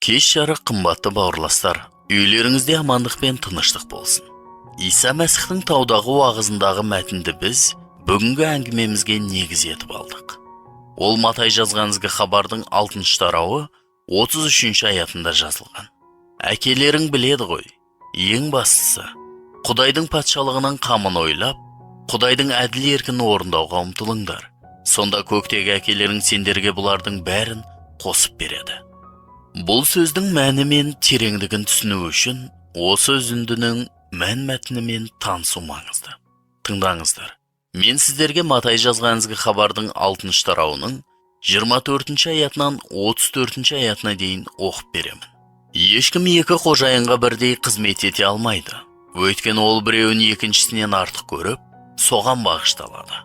Кеш жарық қымбатты бауырластар, үйлеріңізде амандық пен тыныштық болсын. Иса Мәсіхтің таудағы уағызындағы мәтінді біз бүгінгі әңгімемізге негіз етіп алдық. Ол Матай жазған ізгі хабардың 6-шы тарауы 33-ші аятында жазылған. Әкелерің біледі ғой, ең бастысы, Құдайдың патшалығының қамын ойлап, Құдайдың әділ еркін орындауға ұмтылыңдар. Сонда көктегі әкелерің сендерге бұлардың бәрін қосып береді. Бұл сөздің мәні мен тереңдігін түсіну үшін осы үзіндінің мән-мәтінімен танысу маңызды. Тыңдаңыздар. Мен сіздерге Матай жазған ізгі хабардың 6-шы тарауының 24-ші аятынан 34-ші аятына дейін оқып беремін. Ешкім екі қожайынға бірдей қызмет ете алмайды. Өйткені ол біреуін екіншісінен артық көріп, соған бағышталады.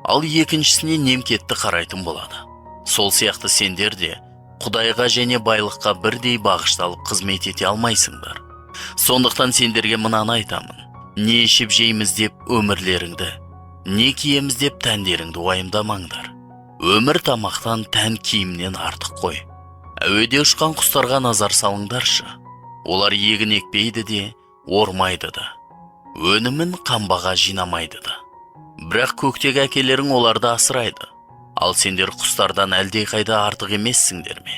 Ал екіншісіне немкетті қарайтын болады. Сол сияқты сендер де Құдайға және байлыққа бірдей бағышталып қызмет ете алмайсыңдар. Сондықтан сендерге мынаны айтамын. Не ішіп жейміз деп өмірлеріңді, не киеміз деп тәндеріңді уайымдамаңдар. Өмір тамақтан, тән киімнен артық қой. Әуеде ұшқан құстарға назар салыңдаршы. Олар егін екпейді де, ормайды да. Өнімін қамбаға жинамайды да. Бірақ көктегі әкелерің оларды асырайды. Ал сендер құстардан әлдеқайда артық емессіңдер ме?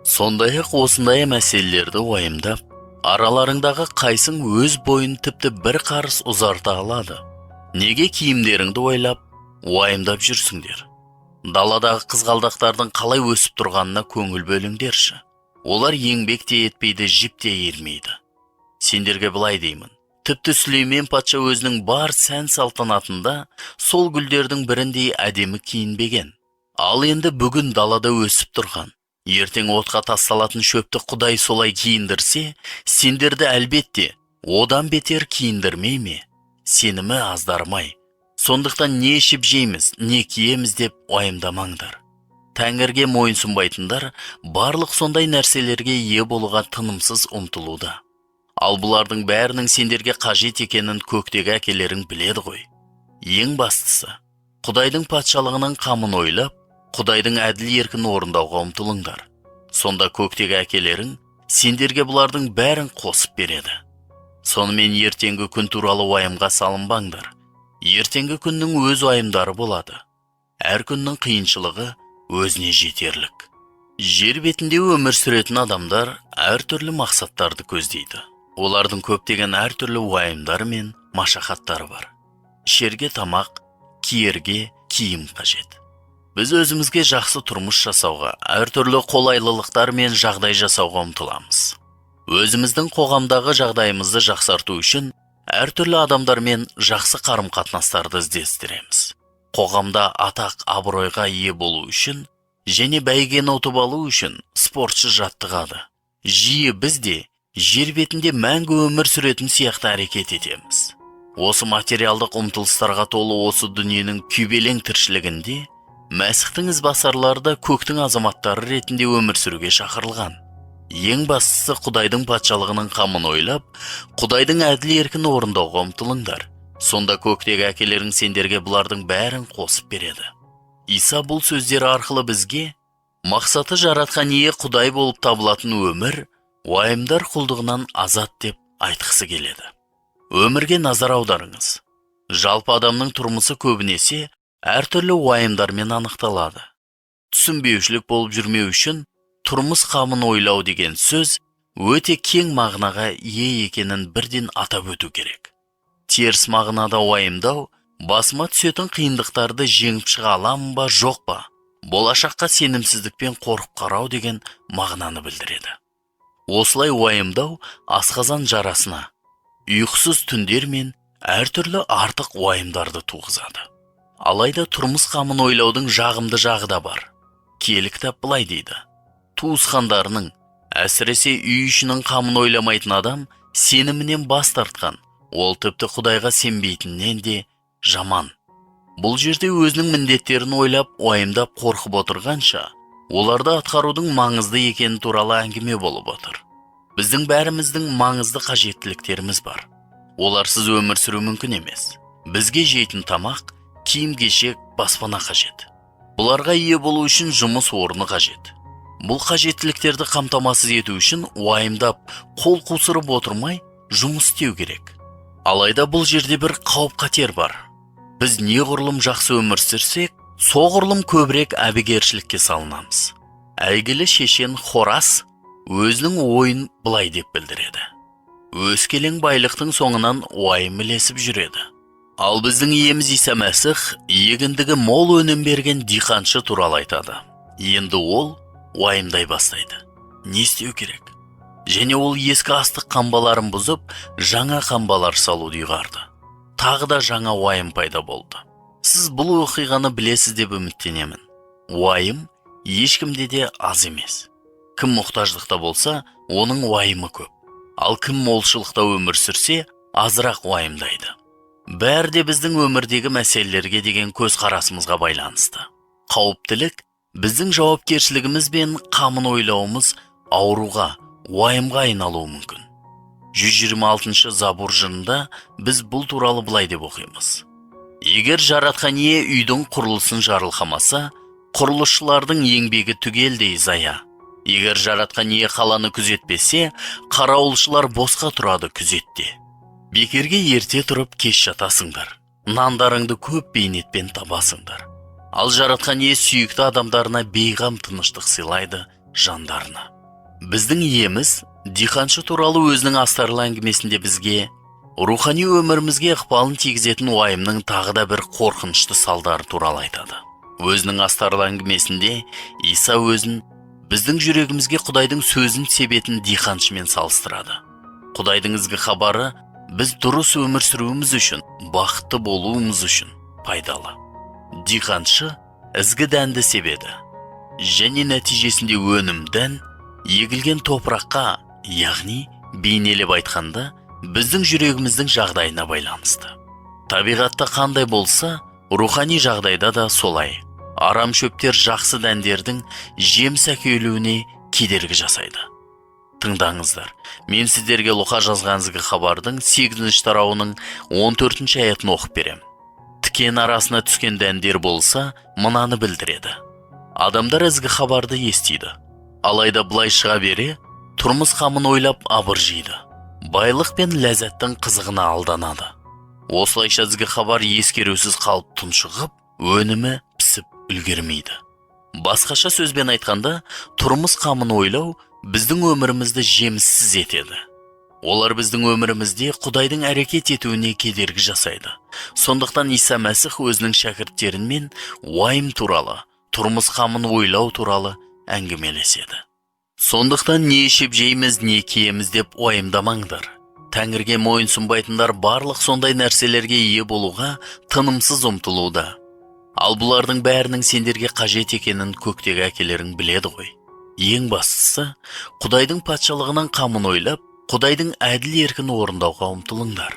Сондай-ақ осындай мәселелерді уайымдап, араларыңдағы қайсың өз бойын тіпті бір қарыс ұзарта алады. Неге киімдеріңді ойлап, уайымдап жүрсіңдер? Даладағы қызғалдақтардың қалай өсіп тұрғанына көңіл бөліңдерші. Олар еңбек те етпейді, жіп те ермейді. Сендерге былай деймін. Тіпті Сүлеймен патша өзінің бар сән салтанатында сол гүлдердің біріндей әдемі киінбеген. Ал енді бүгін далада өсіп тұрған, ертең отқа тасталатын шөпті Құдай солай киіндірсе, сендерді әлбетте одан бетер киіндірмей ме? Сенімі аздармай. Сондықтан не ішіп жейміз, не киеміз деп уайымдамаңдар. Тәңірге мойынсұнбайтындар барлық сондай нәрселерге ие болуға тынымсыз ұмтылуда. Ал бұлардың бәрінің сендерге қажет екенін көктегі әкелерің біледі ғой. Ең бастысы, Құдайдың патшалығының қамын ойлап, Құдайдың әділ еркін орындауға ұмтылыңдар. Сонда көктегі әкелерің сендерге бұлардың бәрін қосып береді. Сонымен ертеңгі күн туралы уайымға салынбаңдар. Ертеңгі күннің өз уайымдары болады. Әр күннің қиыншылығы өзіне жетерлік. Жер бетінде өмір сүретін адамдар әртүрлі мақсаттарды көздейді. Олардың көптеген әртүрлі уайымдары мен машақаттары бар. Ішерге тамақ, киерге киім қажет. Біз өзімізге жақсы тұрмыс жасауға, әртүрлі қолайлылықтар мен жағдай жасауға ұмтыламыз. Өзіміздің қоғамдағы жағдайымызды жақсарту үшін әртүрлі адамдармен жақсы қарым-қатынастарды іздестіреміз. Қоғамда атақ, абыройға ие болу үшін және бәйгені ұтып алу үшін спортшы жаттығады. Жиі біз де жер бетінде мәңгі өмір сүретін сияқты әрекет етеміз. Осы материалдық ұмтылыстарға толы осы дүниенің күйбелең тіршілігінде Мәсіхтің ізбасарлары да көктің азаматтары ретінде өмір сүруге шақырылған. Ең бастысы Құдайдың патшалығының қамын ойлап, Құдайдың әділ еркін орындауға ұмтылыңдар. Сонда көктегі әкелерің сендерге бұлардың бәрін қосып береді. Иса бұл сөздері арқылы бізге мақсаты жаратқан ие Құдай болып табылатын өмір, уайымдар құлдығынан азат деп айтқысы келеді. Өмірге назар аударыңыз. Жалпы адамның тұрмысы көбінесе әртүрлі уайымдармен анықталады. Түсінбеушілік болып жүрмеу үшін тұрмыс қамын ойлау деген сөз өте кең мағынаға ие екенін бірден атап өту керек. Теріс мағынада уайымдау басыма түсетін қиындықтарды жеңіп шыға аламын ба, жоқ па? Болашаққа сенімсіздікпен қорқып қарау деген мағынаны білдіреді. Осылай уайымдау асқазан жарасына, ұйқысыз түндер мен әртүрлі артық уайымдарды туғызады. Алайда тұрмыс қамын ойлаудың жағымды жағы да бар. Киелі кітап былай дейді. Туысқандарының, әсіресе үй ішінің қамын ойламайтын адам сенімінен бас тартқан, ол тіпті Құдайға сенбейтіннен де жаман. Бұл жерде өзінің міндеттерін ойлап, уайымдап қорқып отырғанша, оларды атқарудың маңызды екені туралы әңгіме болып отыр. Біздің бәріміздің маңызды қажеттіліктеріміз бар. Оларсыз өмір сүру мүмкін емес. Бізге жейтін тамақ, киім-кешек, баспана қажет. Бұларға ие болу үшін жұмыс орны қажет. Бұл қажеттіліктерді қамтамасыз ету үшін уайымдап, қол қусырып отырмай жұмыс істеу керек. Алайда бұл жерде бір қауіп-қатер бар. Біз неғұрлым жақсы өмір сүрсек, соғұрлым көбірек әбігершілікке салынамыз. Әйгілі шешен Хорас өзінің ойын былай деп білдіреді: өскелең байлықтың соңынан уайым ілесіп жүреді. Ал біздің иеміз Иса Мәсіх егіндігі мол өнім берген диқаншы туралы айтады. Енді ол уайымдай бастайды. Не істеу керек? Және ол ескі астық қамбаларын бұзып, жаңа қамбалар салуды ұйғарды. Тағы да жаңа уайым пайда болды. Сіз бұл оқиғаны білесіз деп үміттенемін. Уайым ешкімде де аз емес. Кім мұқтаждықта болса, оның уайымы көп. Ал кім молшылықта өмір сүрсе, азырақ уайымдайды. Бәрі де біздің өмірдегі мәселелерге деген көзқарасымызға байланысты. Қауіптілік біздің жауапкершілігіміз бен қамын ойлауымыз ауруға, уайымға айналуы мүмкін. 126-шы Забур жырында біз бұл туралы былай деп оқимыз: егер жаратқан ие үйдің құрылысын жарылқамаса, құрылысшылардың еңбегі түгелдей зая. Егер жаратқан ие қаланы күзетпесе, қарауылшылар босқа тұрады күзетте. Бекерге ерте тұрып кеш жатасыңдар, нандарыңды көп бейнетпен табасыңдар. Ал жаратқан ие сүйікті адамдарына бейғам тыныштық сыйлайды жандарына. Біздің иеміз диқаншы туралы өзінің астарлы әңгімесінде бізге рухани өмірімізге ықпалын тигізетін уайымның тағы да бір қорқынышты салдары туралы айтады. Өзінің астарлы әңгімесінде Иса өзін біздің жүрегімізге Құдайдың сөзін себетін диқаншымен салыстырады. Құдайдың ізгі хабары біз дұрыс өмір сүруіміз үшін, бақытты болуымыз үшін пайдалы. Диқаншы ізгі дәнді себеді, және нәтижесінде өнім дән егілген топыраққа, яғни бейнелеп айтқанда, біздің жүрегіміздің жағдайына байланысты. Табиғатта қандай болса, рухани жағдайда да солай. Арам шөптер жақсы дәндердің жеміс әкелуіне кедергі жасайды. Тыңдаңыздар, мен сіздерге Луқа жазған ізгі хабардың 8-ші тарауының 14-ші аятын оқып берем. Тікен арасына түскен дәндер болса, мынаны білдіреді: адамдар ізгі хабарды естиді, алайда былай шыға бере, тұрмыс қамын ойлап абыржиды, байлық пен ләззаттың қызығына алданады. Осылайша ізгі хабар ескерусіз қалып тұншығып, өнімі пісіп үлгермейді. Басқаша сөзбен айтқанда, тұрмыс қамын ойлау біздің өмірімізді жеміссіз етеді. Олар біздің өмірімізде Құдайдың әрекет етуіне кедергі жасайды. Сондықтан Иса Мәсіх өзінің шәкірттерімен уайым туралы, тұрмыс қамын ойлау туралы әңгімелеседі. Сондықтан не ішіп жейміз, не киеміз деп уайымдамаңдар. Тәңірге мойынсұнбайтындар барлық сондай нәрселерге ие болуға тынымсыз ұмтылуда. Ал бұлардың бәрінің сендерге қажет екенін көктегі әкелерің біледі ғой. Ең бастысы, Құдайдың патшалығының қамын ойлап, Құдайдың әділ еркін орындауға ұмтылыңдар.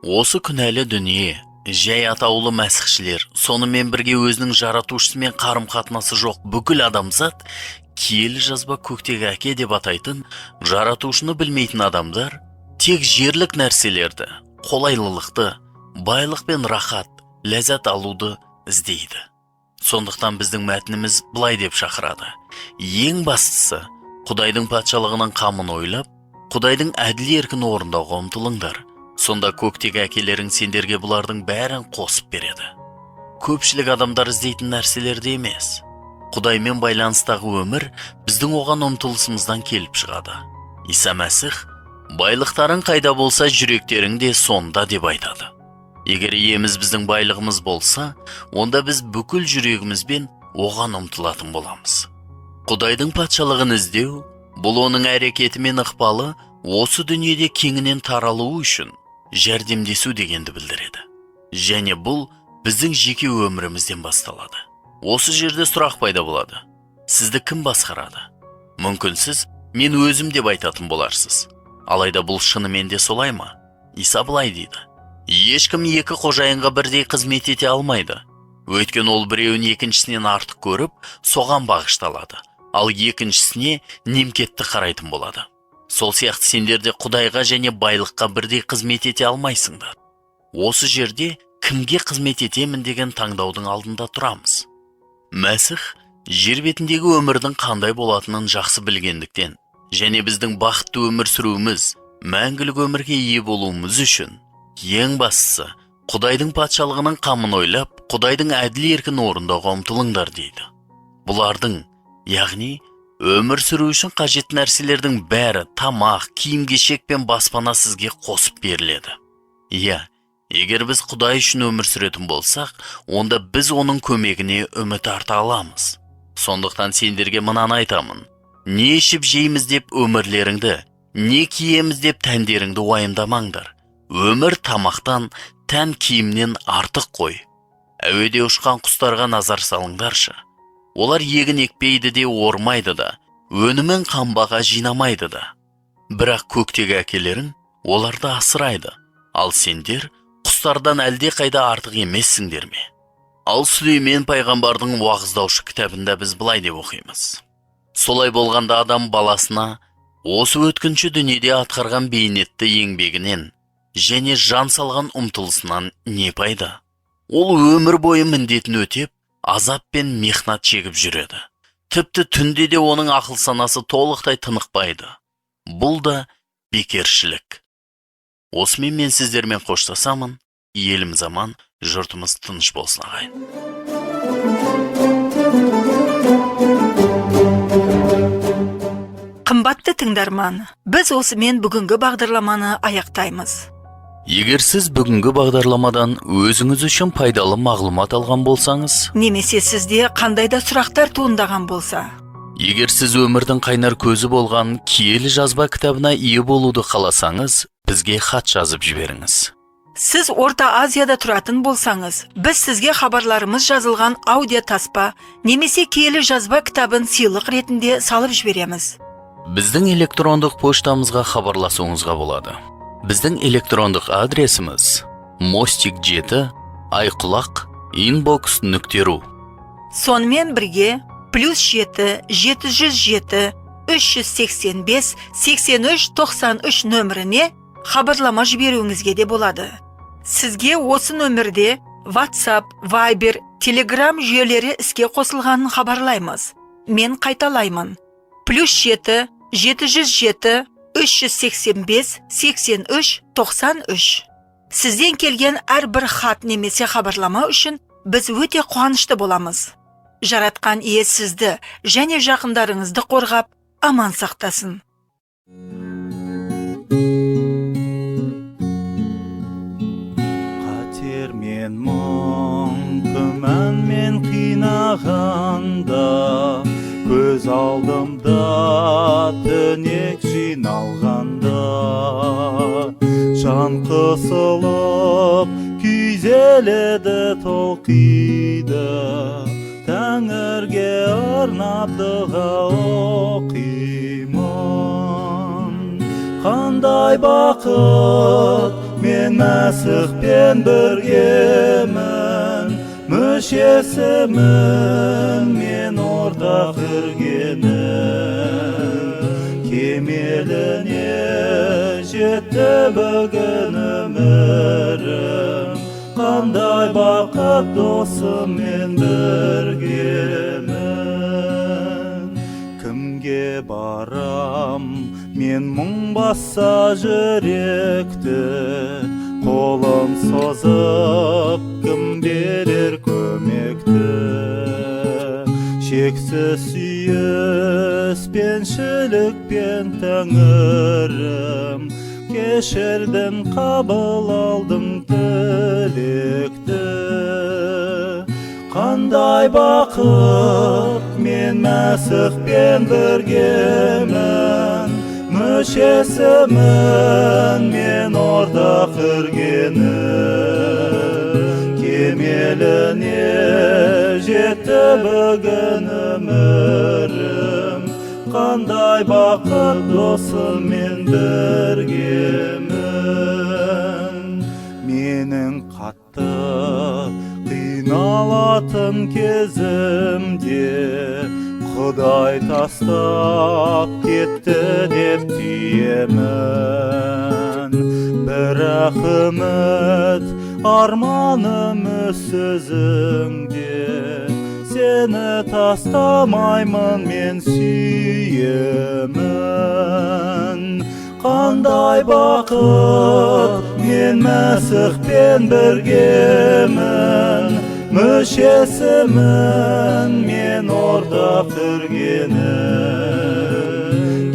Осы күнәлі дүние, жай атаулы мәсіхшілер, сонымен бірге өзінің жаратушысымен қарым-қатынасы жоқ бүкіл адамзат, киелі жазба көктегі әке деп атайтын жаратушыны білмейтін адамдар, тек жерлік нәрселерді, қолайлылықты, байлық пен рахат, ләззат алуды іздейді. Сондықтан біздің мәтініміз былай деп шақырады: ең бастысы, Құдайдың патшалығының қамын ойлап, Құдайдың әділ еркін орындауға ұмтылыңдар. Сонда көктегі әкелерің сендерге бұлардың бәрін қосып береді. Көпшілік адамдар іздейтін нәрселерде емес. Құдаймен байланыстағы өмір біздің оған ұмтылысымыздан келіп шығады. Иса Мәсіх, байлықтарың қайда болса, жүректерің де сонда деп айтады. Егер иеміз біздің байлығымыз болса, онда біз бүкіл жүрегімізбен оған ұмтылатын боламыз. Құдайдың патшалығын іздеу, бұл оның әрекеті мен ықпалы осы дүниеде кеңінен таралуы үшін жәрдемдесу дегенді білдіреді. Және бұл біздің жеке өмірімізден басталады. Осы жерде сұрақ пайда болады: сізді кім басқарады? Мүмкін сіз мен өзім деп айтатын боларсыз. Алайда бұл шынымен де солай ма? Иса былай дейді: ешкім екі қожайынға бірдей қызмет ете алмайды. Өйткені ол біреуін екіншісінен артық көріп, соған бағышталады, ал екіншісіне немкетті қарайтын болады. Сол сияқты сендер де Құдайға және байлыққа бірдей қызмет ете алмайсыңдар. Осы жерде кімге қызмет етемін деген таңдаудың алдында тұрамыз. Мәсіх Жер бетіндегі өмірдің қандай болатынын жақсы білгендіктен, және біздің бақытты өмір сүруіміз, мәңгілік өмірге ие болуымыз үшін, ең бастысы, Құдайдың патшалығының қамын ойлап, Құдайдың әділ еркін орындауға ұмтылыңдар дейді. Бұлардың, яғни, өмір сүру үшін қажет нәрселердің бәрі тамақ, киім-кешек пен баспана сізге қосып беріледі. Иә, егер біз Құдай үшін өмір сүретін болсақ, онда біз оның көмегіне үміт арта аламыз. Сондықтан сендерге мынаны айтамын. Не ішіп жейміз деп өмірлеріңді, не киеміз деп тәндеріңді уайымдамаңдар. Өмір тамақтан, тән киімнен артық қой. Әуеде ұшқан құстарға назар салыңдаршы. Олар егін екпейді де ормайды да, өнімін қамбаға жинамайды да. Бірақ көктегі әкелерің оларды асырайды. Ал сендер құстардан әлде қайда артық емессіңдер ме? Ал Сүлеймен пайғамбардың уағыздаушы кітабында біз былай деп оқимыз. Солай болғанда адам баласына осы өткінші дүниеде атқарған бейнетті еңбегінен және жан салған ұмтылысынан не пайда? Ол өмір бойы міндетін өтеп, азап пен мехнат шегіп жүреді. Тіпті түнде де оның ақыл санасы толықтай тынықпайды. Бұл да бекершілік. Осымен мен сіздермен қоштасамын. Еліміз аман, жұртымыз тыныш болсын ағайын. Қымбатты тыңдарман, біз осымен бүгінгі бағдарламаны аяқтаймыз. Егер сіз бүгінгі бағдарламадан өзіңіз үшін пайдалы мағлұмат алған болсаңыз, немесе сізде қандай да сұрақтар туындаған болса, егер сіз өмірдің қайнар көзі болған киелі жазба кітабына ие болуды қаласаңыз, бізге хат жазып жіберіңіз. Сіз Орта Азияда тұратын болсаңыз, біз сізге хабарларымыз жазылған аудио таспа немесе киелі жазба кітабын сыйлық ретінде салып жібереміз. Біздің электрондық поштамызға хабарласуыңызға болады. Біздің электрондық адресіміз mostik7 ayqulaq@inbox.ru. Сонымен бірге +7 707 385 83 93 нөміріне хабарлама жіберуіңізге де болады. Сізге осы нөмірде WhatsApp, Viber, Telegram жүйелері іске қосылғанын хабарлаймыз. Мен қайталаймын. +7 707 385 83 93. Сізден келген әрбір хат немесе хабарлама үшін біз өте қуанышты боламыз. Жаратқан ие сізді және жақындарыңызды қорғап, аман сақтасын. Қатер мен мұң, күмән мен қинағанда, көз алдымда түнек жиналғанда, жан қысылып күйзеледі толқиды, Тәңірге арнап дұға оқимын. Қандай бақыт, мен Мәсіхпен біргемін, мүшесімін, мен орта кіргенім. Кемеліне жетті бүгін өмірім, қандай бақыт досым мен біргемін. Кімге барам, мен мұң баса жүректі, қолым созып, кім берер көмекті. Шексіз сүйіспеншілікпен Тәңірім, кешірдің, қабыл алдың тілекті. Қандай бақыт, мен Мәсіхпен біргемін, мүшесімін, мен орта кіргенім. Кемеліне жетті бүгін өмірім, қандай бақыт досым мен біргемін. Менің қатты қиналатын кезімде Құдай тастап кетті деп түйемін. Бірақ үміт арманым сөзіңде, seni taslamаймын мен сүйемін қандай бақыт мен мәсіхпен біргемін мүшесімін мен ортақ түргенің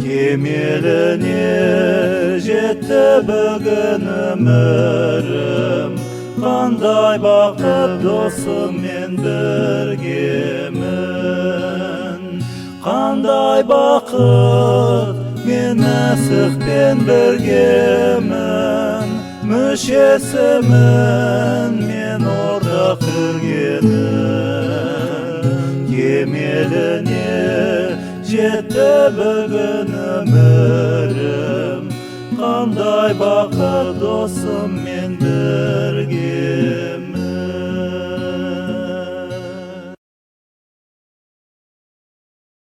кемеліне жетті бүгін өмірім қандай бақыт досым мен біргемін қандай бақыт мен мәсіхпен біргемін мүшесімін мен ортақ түргенің кемеліне жетті бүгін өмірім қандай бақыт досым мен біргемін